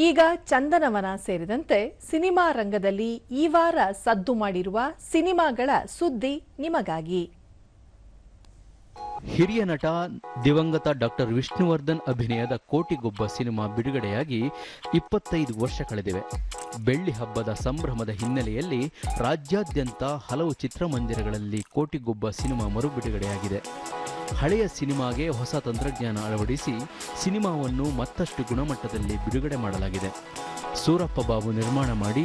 ಈಗ ಚಂದನವನ ಸೇರಿದಂತೆ ಸಿನಿಮಾ ರಂಗದಲ್ಲಿ ಈ ವಾರ ಸದ್ದು ಮಾಡಿರುವ ಸಿನಿಮಾಗಳ ಸುದ್ದಿ ನಿಮಗಾಗಿ. ಹಿರಿಯ ನಟ ದಿವಂಗತ ಡಾಕ್ಟರ್ ವಿಷ್ಣುವರ್ಧನ್ ಅಭಿನಯದ ಕೋಟಿಗೊಬ್ಬ ಸಿನಿಮಾ ಬಿಡುಗಡೆಯಾಗಿ 25 ವರ್ಷ ಕಳೆದಿವೆ. ಬೆಳ್ಳಿ ಹಬ್ಬದ ಸಂಭ್ರಮದ ಹಿನ್ನೆಲೆಯಲ್ಲಿ ರಾಜ್ಯಾದ್ಯಂತ ಹಲವು ಚಿತ್ರಮಂದಿರಗಳಲ್ಲಿ ಕೋಟಿಗೊಬ್ಬ ಸಿನಿಮಾ ಮರು ಬಿಡುಗಡೆಯಾಗಿದೆ. ಹಳೆಯ ಸಿನಿಮಾಗೆ ಹೊಸ ತಂತ್ರಜ್ಞಾನ ಅಳವಡಿಸಿ ಸಿನಿಮಾವನ್ನು ಮತ್ತಷ್ಟು ಗುಣಮಟ್ಟದಲ್ಲಿ ಬಿಡುಗಡೆ ಮಾಡಲಾಗಿದೆ. ಸೂರಪ್ಪ ಬಾಬು ನಿರ್ಮಾಣ ಮಾಡಿ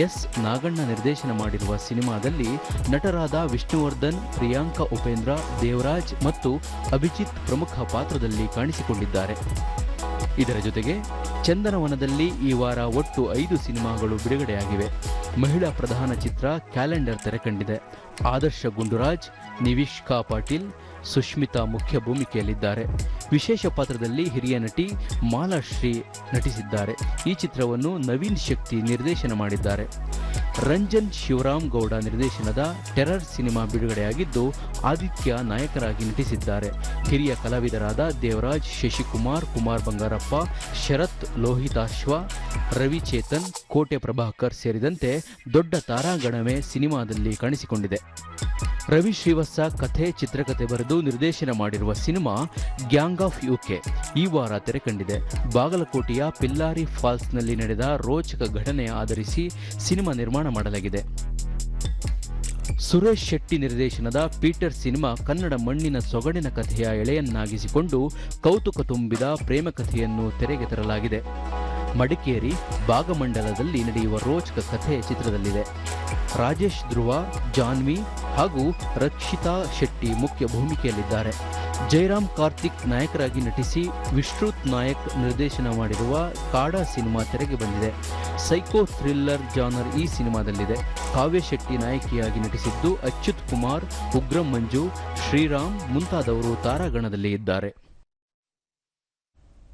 ಎಸ್ ನಾಗಣ್ಣ ನಿರ್ದೇಶನ ಮಾಡಿರುವ ಸಿನಿಮಾದಲ್ಲಿ ನಟರಾದ ವಿಷ್ಣುವರ್ಧನ್, ಪ್ರಿಯಾಂಕಾ ಉಪೇಂದ್ರ, ದೇವರಾಜ್ ಮತ್ತು ಅಭಿಜಿತ್ ಪ್ರಮುಖ ಪಾತ್ರದಲ್ಲಿ ಕಾಣಿಸಿಕೊಂಡಿದ್ದಾರೆ. ಇದರ ಜೊತೆಗೆ ಚಂದನವನದಲ್ಲಿ ಈ ವಾರ ಒಟ್ಟು 5 ಸಿನಿಮಾಗಳು ಬಿಡುಗಡೆಯಾಗಿವೆ. ಮಹಿಳಾ ಪ್ರಧಾನ ಚಿತ್ರ ಕ್ಯಾಲೆಂಡರ್ ತೆರೆಕಂಡಿದೆ. ಆದರ್ಶ ಗುಂಡುರಾಜ್, ನಿವಿಷ್ಕಾ ಪಾಟೀಲ್, ಸುಷ್ಮಿತಾ ಮುಖ್ಯ ಭೂಮಿಕೆಯಲ್ಲಿದ್ದಾರೆ. ವಿಶೇಷ ಪಾತ್ರದಲ್ಲಿ ಹಿರಿಯ ನಟಿ ಮಾಲಾಶ್ರೀ ನಟಿಸಿದ್ದಾರೆ. ಈ ಚಿತ್ರವನ್ನು ನವೀನ್ ಶಕ್ತಿ ನಿರ್ದೇಶನ ಮಾಡಿದ್ದಾರೆ. ರಂಜನ್ ಶಿವರಾಮ್ ಗೌಡ ನಿರ್ದೇಶನದ ಟೆರರ್ ಸಿನಿಮಾ ಬಿಡುಗಡೆಯಾಗಿದ್ದು ಆದಿತ್ಯ ನಾಯಕರಾಗಿ ನಟಿಸಿದ್ದಾರೆ. ಹಿರಿಯ ಕಲಾವಿದರಾದ ದೇವರಾಜ್, ಶಶಿಕುಮಾರ್, ಕುಮಾರ್ ಬಂಗಾರಪ್ಪ, ಶರತ್, ಲೋಹಿತಾಶ್ವ, ರವಿಚೇತನ್, ಕೋಟೆ ಪ್ರಭಾಕರ್ ಸೇರಿದಂತೆ ದೊಡ್ಡ ತಾರಾಗಣವೇ ಸಿನಿಮಾದಲ್ಲಿ ಕಾಣಿಸಿಕೊಂಡಿದೆ. ರವಿ ಶ್ರೀವತ್ಸ ಕಥೆ, ಚಿತ್ರಕಥೆ ಬರೆದು ನಿರ್ದೇಶನ ಮಾಡಿರುವ ಸಿನಿಮಾ ಗ್ಯಾಂಗ್ ಆಫ್ ಯುಕೆ ಈ ವಾರ ತೆರೆಕಂಡಿದೆ. ಬಾಗಲಕೋಟೆಯ ಪಿಲ್ಲಾರಿ ಫಾಲ್ಸ್ನಲ್ಲಿ ನಡೆದ ರೋಚಕ ಘಟನೆ ಆಧರಿಸಿ ಸಿನಿಮಾ ನಿರ್ಮಾಣ ಮಾಡಲಾಗಿದೆ. ಸುರೇಶ್ ಶೆಟ್ಟಿ ನಿರ್ದೇಶನದ ಪೀಟರ್ ಸಿನಿಮಾ ಕನ್ನಡ ಮಣ್ಣಿನ ಸೊಗಡಿನ ಕಥೆಯ ಎಳೆಯನ್ನಾಗಿಸಿಕೊಂಡು ಕೌತುಕ ತುಂಬಿದ ಪ್ರೇಮ ಕಥೆಯನ್ನು ತೆರೆಗೆ ತರಲಾಗಿದೆ. ಮಡಿಕೇರಿ ಭಾಗಮಂಡಲದಲ್ಲಿ ನಡೆಯುವ ರೋಚಕ ಕಥೆ ಚಿತ್ರದಲ್ಲಿದೆ. ರಾಜೇಶ್ ಧ್ರುವ, ಜಾನ್ವಿ ಹಾಗೂ ರಕ್ಷಿತಾ ಶೆಟ್ಟಿ ಮುಖ್ಯ ಭೂಮಿಕೆಯಲ್ಲಿದ್ದಾರೆ. ಜಯರಾಮ್ ಕಾರ್ತಿಕ್ ನಾಯಕರಾಗಿ ನಟಿಸಿ ವಿಶ್ರುತ್ ನಾಯಕ್ ನಿರ್ದೇಶನ ಮಾಡಿರುವ ಕಾಡಾ ಸಿನಿಮಾ ತೆರೆಗೆ ಬಂದಿದೆ. ಸೈಕೋ ಥ್ರಿಲ್ಲರ್ ಜಾನರ್ ಈ ಸಿನಿಮಾದಲ್ಲಿದೆ. ಕಾವ್ಯ ಶೆಟ್ಟಿ ನಾಯಕಿಯಾಗಿ ನಟಿಸಿದ್ದು ಅಚ್ಯುತ್ ಕುಮಾರ್, ಉಗ್ರಂ ಮಂಜು, ಶ್ರೀರಾಮ್ ಮುಂತಾದವರು ತಾರಾಗಣದಲ್ಲಿ ಇದ್ದಾರೆ.